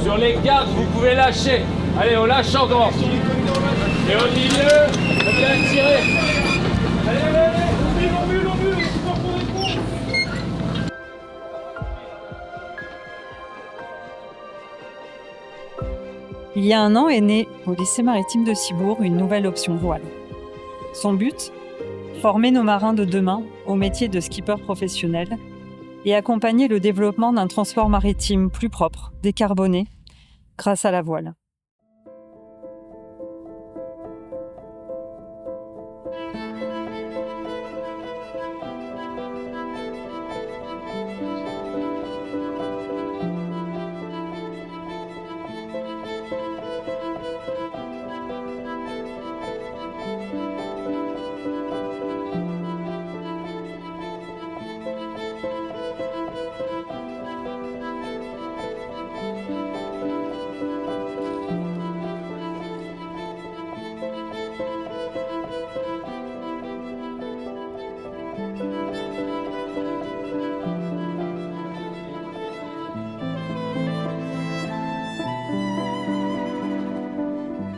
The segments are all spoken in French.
Sur les gardes, vous pouvez lâcher. Allez, on lâche en grand. Et au milieu, on vient tirer. Allez, allez, allez, on mule, Il y a un an est née au lycée maritime de Cibourg une nouvelle option voile. Son but ? Former nos marins de demain au métier de skipper professionnel et accompagner le développement d'un transport maritime plus propre, décarboné, grâce à la voile.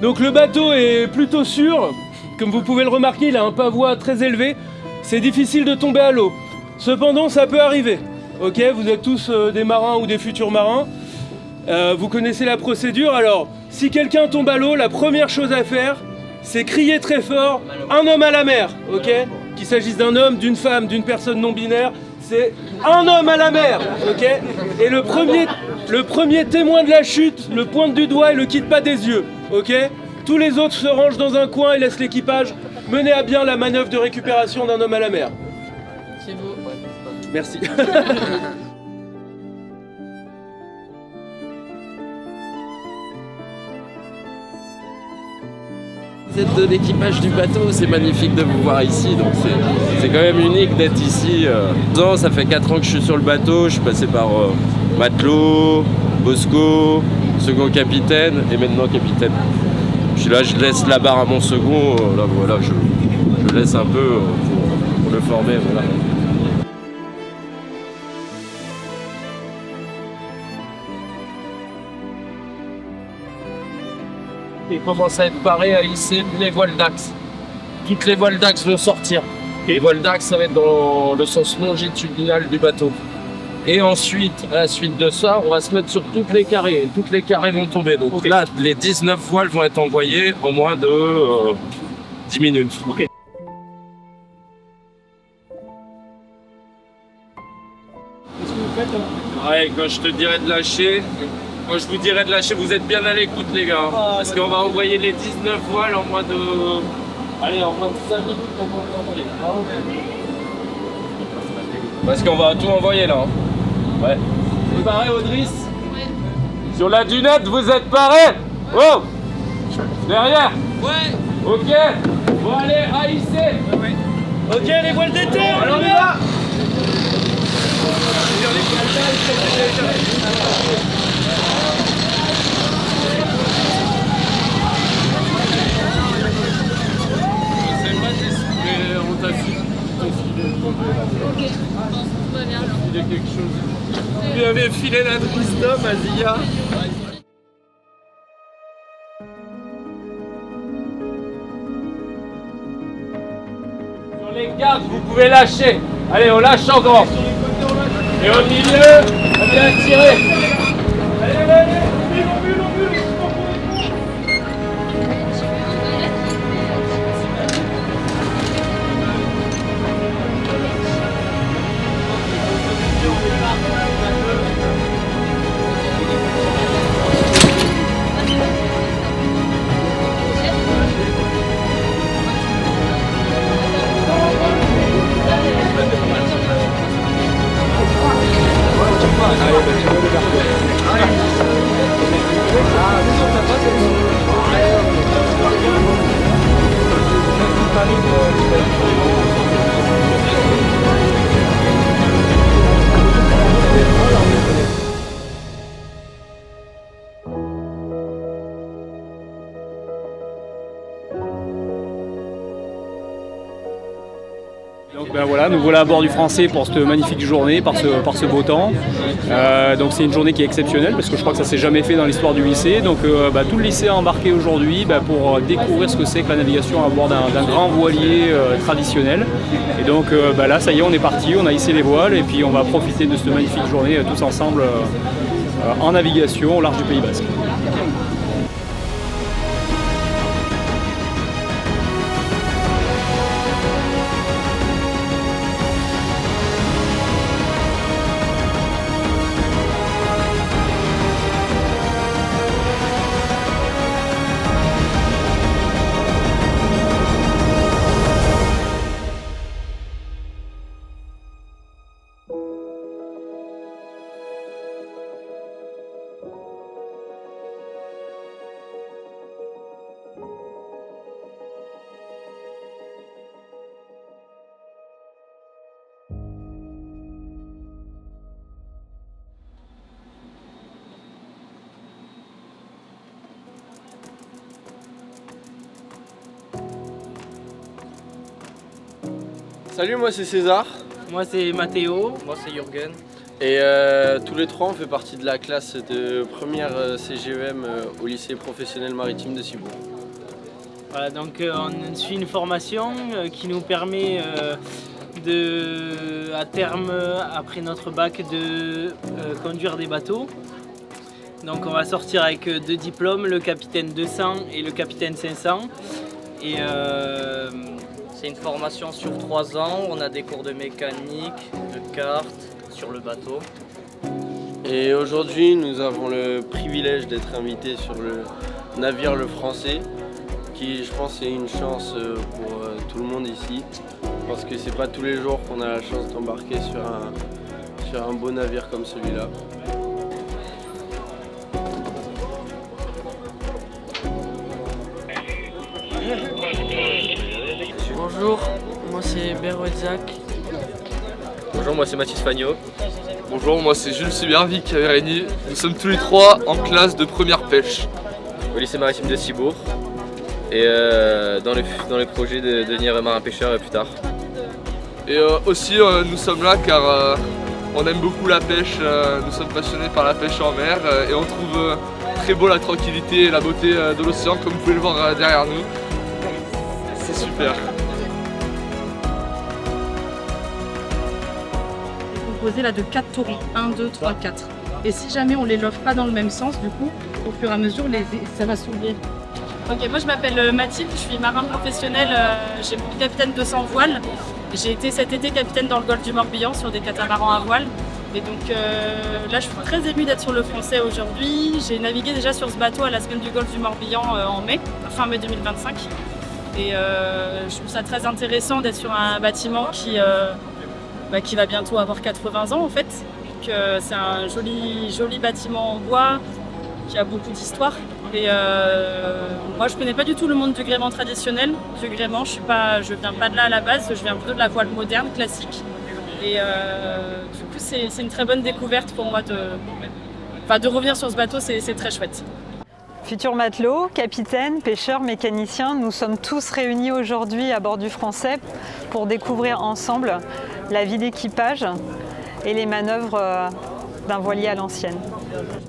Donc le bateau est plutôt sûr, comme vous pouvez le remarquer, il a un pavois très élevé, c'est difficile de tomber à l'eau. Cependant, ça peut arriver. Ok, vous êtes tous des marins ou des futurs marins, vous connaissez la procédure, alors si quelqu'un tombe à l'eau, la première chose à faire, c'est crier très fort « Un homme à la mer », ok ? Qu'il s'agisse d'un homme, d'une femme, d'une personne non binaire, c'est « Un homme à la mer », ok ? Et le premier témoin de la chute le pointe du doigt et le quitte pas des yeux, ok ? Tous les autres se rangent dans un coin et laissent l'équipage mener à bien la manœuvre de récupération d'un homme à la mer. C'est beau. Merci. Vous êtes de l'équipage du bateau, c'est magnifique de vous voir ici, donc c'est quand même unique d'être ici. Ça fait 4 ans que je suis sur le bateau, je suis passé par matelot, bosco, second capitaine et maintenant capitaine. Je suis là, je laisse la barre à mon second, là voilà, je laisse un peu pour le former, voilà. Il commence à être paré à hisser les voiles d'axe. Toutes les voiles d'axe vont sortir. Les voiles d'axe, ça va être dans le sens longitudinal du bateau. Et ensuite, à la suite de ça, on va se mettre sur toutes les carrés. Toutes les carrés vont tomber. Donc là, les 19 voiles vont être envoyées en moins de 10 minutes. Okay. Qu'est-ce que vous faites ? Ouais, quand je te dirai de lâcher, moi je vous dirai de lâcher, vous êtes bien à l'écoute les gars. Parce qu'on va envoyer les 19 voiles en moins de... Allez, en moins de 5 minutes on va envoyer. Parce qu'on va tout envoyer là. Ouais. Vous êtes parés, Audrice ? Ouais. Sur la dunette, vous êtes parés ? Oh ! Derrière ? Ouais. Ok. Bon allez, haïssez. Ouais. Ok, les voiles d'été, on y va. On t'a filé. Ok, tout va bien. Il y a quelque chose. Vous lui avez filé la Dristom à Zia. Sur les gardes, vous pouvez lâcher. Allez, on lâche en grand. Et au milieu, on vient tirer. Allez, allez, allez. On mule. Allez, Donc ben voilà, nous voilà à bord du Français pour cette magnifique journée, par ce beau temps. Donc c'est une journée qui est exceptionnelle parce que je crois que ça s'est jamais fait dans l'histoire du lycée. Donc tout le lycée a embarqué aujourd'hui pour découvrir ce que c'est que la navigation à bord d'un grand voilier traditionnel. Et donc là ça y est, on est parti, on a hissé les voiles et puis on va profiter de cette magnifique journée tous ensemble en navigation au large du Pays Basque. Salut, moi c'est César. Moi c'est Mathéo. Moi c'est Jürgen. Et tous les trois on fait partie de la classe de première CGEM au lycée professionnel maritime de Cibourg. Voilà, donc on suit une formation qui nous permet à terme, après notre bac, de conduire des bateaux. Donc on va sortir avec 2 diplômes, le capitaine 200 et le capitaine 500. Et c'est une formation sur 3 ans, on a des cours de mécanique, de cartes, sur le bateau. Et aujourd'hui nous avons le privilège d'être invités sur le navire Le Français, qui je pense est une chance pour tout le monde ici, parce que c'est pas tous les jours qu'on a la chance d'embarquer sur un beau navire comme celui-là. Bonjour, moi c'est Berouezak. Bonjour, moi c'est Mathis Fagnot. Bonjour, moi c'est Jules Subervic à Vérigny. Nous sommes tous les trois en classe de première pêche. Au lycée maritime de Cibourg. Et dans les projets de devenir marin-pêcheur plus tard. Et aussi nous sommes là car on aime beaucoup la pêche, nous sommes passionnés par la pêche en mer et on trouve très beau la tranquillité et la beauté de l'océan comme vous pouvez le voir derrière nous. C'est super. Composé là de 4 taurons, 1, 2, 3, 4. Et si jamais on les love pas dans le même sens, du coup, au fur et à mesure, ça va s'ouvrir. Ok, moi je m'appelle Mathilde, je suis marin professionnel, j'ai mon capitaine 200 voiles. J'ai été cet été capitaine dans le golfe du Morbihan sur des catamarans à voile. Et donc là je suis très émue d'être sur le Français aujourd'hui. J'ai navigué déjà sur ce bateau à la semaine du golfe du Morbihan en mai, fin mai 2025. Et je trouve ça très intéressant d'être sur un bâtiment qui va bientôt avoir 80 ans en fait. C'est un joli bâtiment en bois qui a beaucoup d'histoire. Et moi je connais pas du tout le monde du gréement traditionnel. Du gréement, je viens pas de là à la base, je viens plutôt de la voile moderne, classique. Et du coup c'est une très bonne découverte pour moi de revenir sur ce bateau, c'est très chouette. Futurs matelots, capitaines, pêcheurs, mécaniciens, nous sommes tous réunis aujourd'hui à bord du Français pour découvrir ensemble la vie d'équipage et les manœuvres d'un voilier à l'ancienne.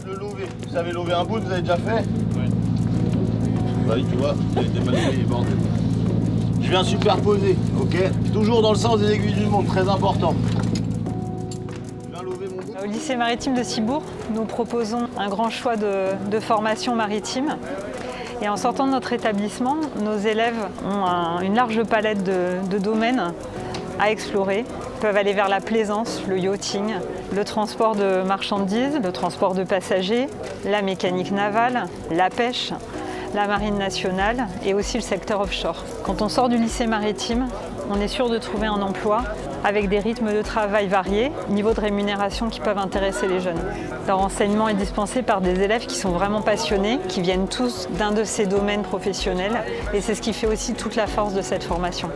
Le lever, vous savez lever un bout, vous avez déjà fait? Oui. Bah oui, tu vois, vous avez démanœuvré les bandes. Je viens superposer, ok? Toujours dans le sens des aiguilles d'une montre, très important. Au lycée maritime de Cibourg, nous proposons un grand choix de formations maritimes. Et en sortant de notre établissement, nos élèves ont une large palette de domaines à explorer. Ils peuvent aller vers la plaisance, le yachting, le transport de marchandises, le transport de passagers, la mécanique navale, la pêche, la marine nationale et aussi le secteur offshore. Quand on sort du lycée maritime, on est sûr de trouver un emploi avec des rythmes de travail variés, niveaux de rémunération qui peuvent intéresser les jeunes. Leur enseignement est dispensé par des élèves qui sont vraiment passionnés, qui viennent tous d'un de ces domaines professionnels et c'est ce qui fait aussi toute la force de cette formation.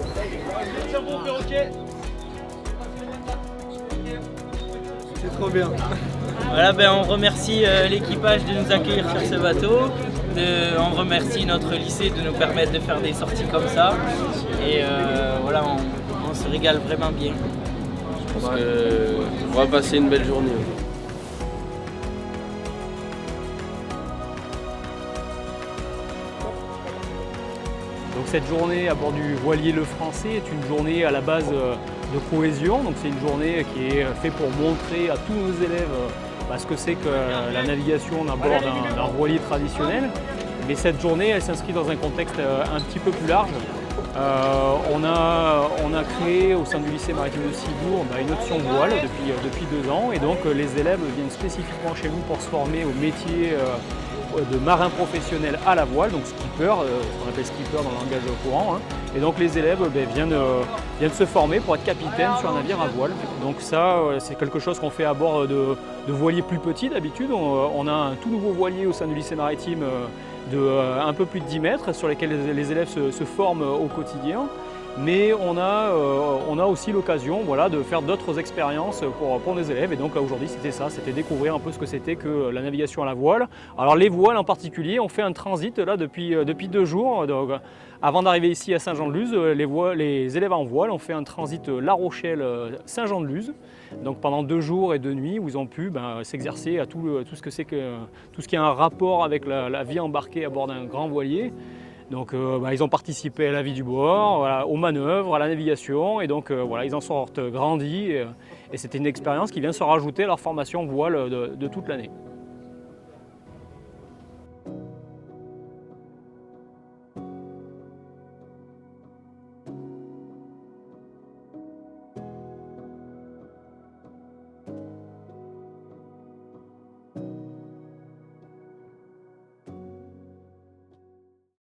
C'est trop bien. Voilà, on remercie l'équipage de nous accueillir sur ce bateau. On remercie notre lycée de nous permettre de faire des sorties comme ça. Et voilà, on se se régale vraiment bien. Je pense qu'on va passer une belle journée. Donc cette journée à bord du voilier Le Français est une journée à la base de cohésion. Donc c'est une journée qui est faite pour montrer à tous nos élèves ce que c'est que la navigation à bord d'un voilier traditionnel. Mais cette journée, elle s'inscrit dans un contexte un petit peu plus large. On a créé au sein du lycée maritime de Cibourg une option voile depuis 2 ans. Et donc les élèves viennent spécifiquement chez nous pour se former au métier de marin professionnel à la voile, donc skipper, ce qu'on appelle skipper dans le langage courant. Et donc les élèves viennent se former pour être capitaine sur un navire à voile. Donc ça, c'est quelque chose qu'on fait à bord de voiliers plus petits d'habitude. On a un tout nouveau voilier au sein du lycée maritime de un peu plus de 10 mètres sur lesquels les élèves se forment au quotidien. Mais on a aussi l'occasion de faire d'autres expériences pour nos élèves. Et donc aujourd'hui c'était ça, c'était découvrir un peu ce que c'était que la navigation à la voile. Alors les voiles en particulier, on fait un transit là depuis 2 jours. Donc, avant d'arriver ici à Saint-Jean-de-Luz, les élèves en voile ont fait un transit La Rochelle-Saint-Jean-de-Luz. Donc pendant 2 jours et 2 nuits où ils ont pu s'exercer à tout ce qui a un rapport avec la vie embarquée à bord d'un grand voilier. Donc ils ont participé à la vie du bord, aux manœuvres, à la navigation et donc ils en sortent grandis et c'était une expérience qui vient se rajouter à leur formation voile de toute l'année.